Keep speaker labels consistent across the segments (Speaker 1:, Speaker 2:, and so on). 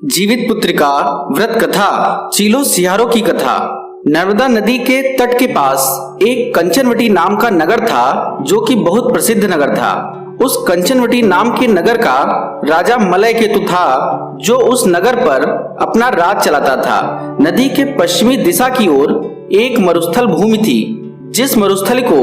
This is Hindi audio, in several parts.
Speaker 1: जीवित पुत्रिका व्रत कथा। चीलो सियारों की कथा। नर्मदा नदी के तट के पास एक कंचनवटी नाम का नगर था, जो कि बहुत प्रसिद्ध नगर था। उस कंचनवटी नाम के नगर का राजा मलय केतु था, जो उस नगर पर अपना राज चलाता था। नदी के पश्चिमी दिशा की ओर एक मरुस्थल भूमि थी, जिस मरुस्थल को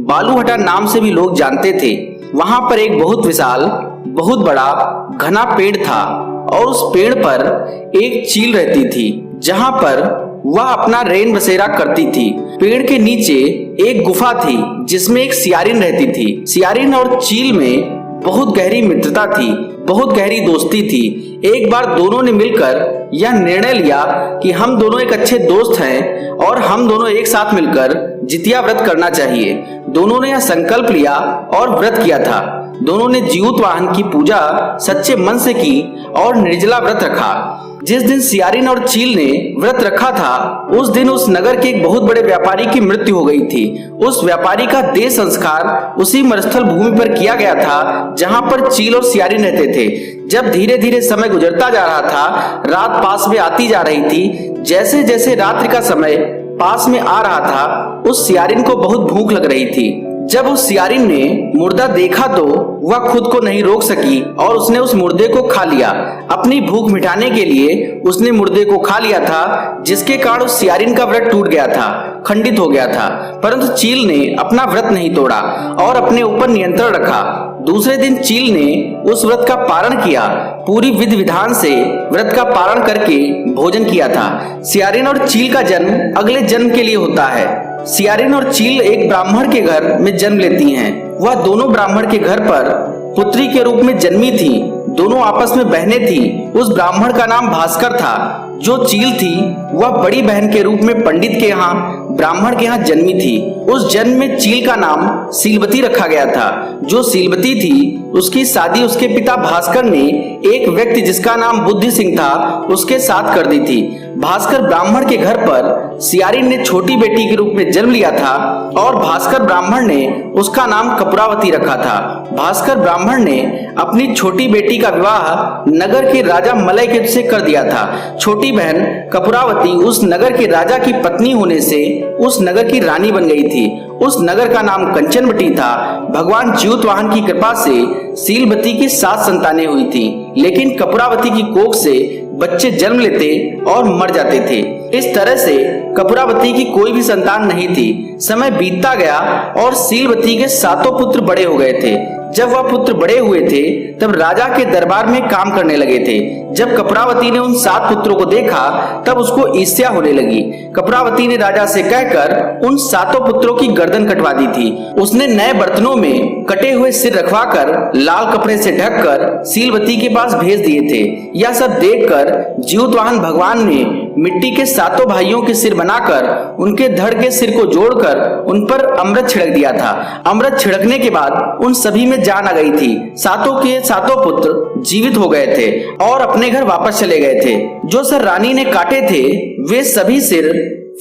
Speaker 1: बालूहटा नाम से भी लोग जानते थे। वहां पर एक बहुत विशाल, बहुत बड़ा घना पेड़ था और उस पेड़ पर एक चील रहती थी, जहां पर वह अपना रैन बसेरा करती थी। पेड़ के नीचे एक गुफा थी, जिसमें एक सियारिन रहती थी। सियारिन और चील में बहुत गहरी मित्रता थी, बहुत गहरी दोस्ती थी। एक बार दोनों ने मिलकर यह निर्णय लिया कि हम दोनों एक अच्छे दोस्त हैं और हम दोनों एक साथ मिलकर जितिया व्रत करना चाहिए। दोनों ने यह संकल्प लिया और व्रत किया था। दोनों ने जीवित वाहन की पूजा सच्चे मन से की और निर्जला व्रत रखा। जिस दिन सियारिन और चील ने व्रत रखा था, उस दिन उस नगर के एक बहुत बड़े व्यापारी की मृत्यु हो गई थी। उस व्यापारी का देह संस्कार उसी मरुस्थल भूमि पर किया गया था, जहां पर चील और सियारिन रहते थे। जब धीरे धीरे समय गुजरता जा रहा था, रात पास में आती जा रही थी। जैसे जैसे रात्रि का समय पास में आ रहा था, उस सियारिन को बहुत भूख लग रही थी। जब उस सियारिन ने मुर्दा देखा तो वह खुद को नहीं रोक सकी और उसने उस मुर्दे को खा लिया। अपनी भूख मिटाने के लिए उसने मुर्दे को खा लिया था, जिसके कारण उस सियारिन का व्रत टूट गया था, खंडित हो गया था। परंतु चील ने अपना व्रत नहीं तोड़ा और अपने ऊपर नियंत्रण रखा। दूसरे दिन चील ने उस व्रत का पारण किया, पूरी विधि विधान से व्रत का पारण करके भोजन किया था। सियारिन और चील का जन्म अगले जन्म के लिए होता है। सियारिन और चील एक ब्राह्मण के घर में जन्म लेती हैं। वह दोनों ब्राह्मण के घर पर पुत्री के रूप में जन्मी थी। दोनों आपस में बहनें थी। उस ब्राह्मण का नाम भास्कर था। जो चील थी, वह बड़ी बहन के रूप में पंडित के यहाँ, ब्राह्मण के यहाँ जन्मी थी। उस जन्म में चील का नाम सीलवती रखा गया था। जो सीलवती थी, उसकी शादी उसके पिता भास्कर ने एक व्यक्ति जिसका नाम बुद्धि सिंह था, उसके साथ कर दी थी। भास्कर ब्राह्मण के घर पर सियारिन ने छोटी बेटी के रूप में जन्म लिया था और भास्कर ब्राह्मण ने उसका नाम कपूरावती रखा था। भास्कर ब्राह्मण ने अपनी छोटी बेटी का विवाह नगर के राजा मलय केतु से कर दिया था। छोटी बहन कपूरावती उस नगर के राजा की पत्नी होने से उस नगर की रानी बन गई थी। उस नगर का नाम कंचनवटी था। भगवान जीवित वाहन की कृपा से सीलवती की 7 संतानें हुई थी, लेकिन कपूरावती की कोख से बच्चे जन्म लेते और मर जाते थे। इस तरह से कपूरावती की कोई भी संतान नहीं थी। समय बीतता गया और सीलवती के 7 पुत्र बड़े हो गए थे। जब वह पुत्र बड़े हुए थे, तब राजा के दरबार में काम करने लगे थे। जब कपूरावती ने उन 7 पुत्रों को देखा, तब उसको ईर्ष्या होने लगी। कपूरावती ने राजा से कहकर उन 7 पुत्रों की गर्दन कटवा दी थी। उसने नए बर्तनों में कटे हुए सिर रखवाकर लाल कपड़े से ढककर सीलवती के पास भेज दिए थे। यह सब देखकर जीवित वाहन भगवान ने मिट्टी के 7 भाइयों के सिर बनाकर उनके धड़ के सिर को जोड़कर उन पर अमृत छिड़क दिया था। अमृत छिड़कने के बाद उन सभी में जान आ गई थी। 7 के 7 पुत्र जीवित हो गए थे और अपने घर वापस चले गए थे। जो सर रानी ने काटे थे, वे सभी सिर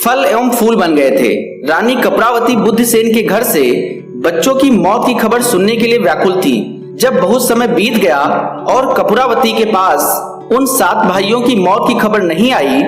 Speaker 1: फल एवं फूल बन गए थे। रानी कपूरावती बुद्धिसेन के घर से बच्चों की मौत की खबर सुनने के लिए व्याकुल थी। जब बहुत समय बीत गया और कपूरावती के पास उन 7 भाइयों की मौत की खबर नहीं आई,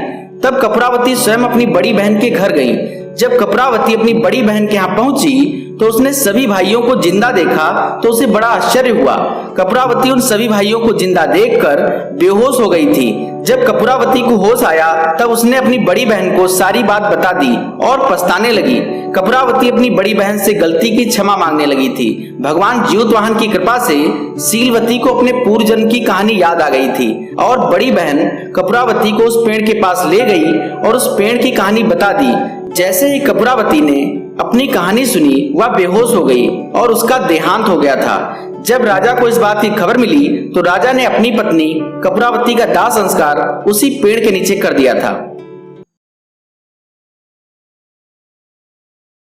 Speaker 1: तब कपूरावती स्वयं अपनी बड़ी बहन के घर गई। जब कपूरावती अपनी बड़ी बहन के यहाँ पहुंची, तो उसने सभी भाइयों को जिंदा देखा तो उसे बड़ा आश्चर्य हुआ। कपूरावती उन सभी भाइयों को जिंदा देखकर बेहोश हो गई थी। जब कपूरावती को होश आया, तब उसने अपनी बड़ी बहन को सारी बात बता दी और पछताने लगी। कपूरावती अपनी बड़ी बहन से गलती की क्षमा मांगने लगी थी। भगवान जीवित वाहन की कृपा से सीलवती को अपने पूर्व जन्म की कहानी याद आ गई थी और बड़ी बहन कपूरावती को उस पेड़ के पास ले गई और उस पेड़ की कहानी बता दी। जैसे ही कपूरावती ने अपनी कहानी सुनी, वह बेहोश हो गई और उसका देहांत हो गया था। जब राजा को इस बात की खबर मिली, तो राजा ने अपनी पत्नी कपूरावती का दाह संस्कार उसी पेड़ के नीचे कर दिया था।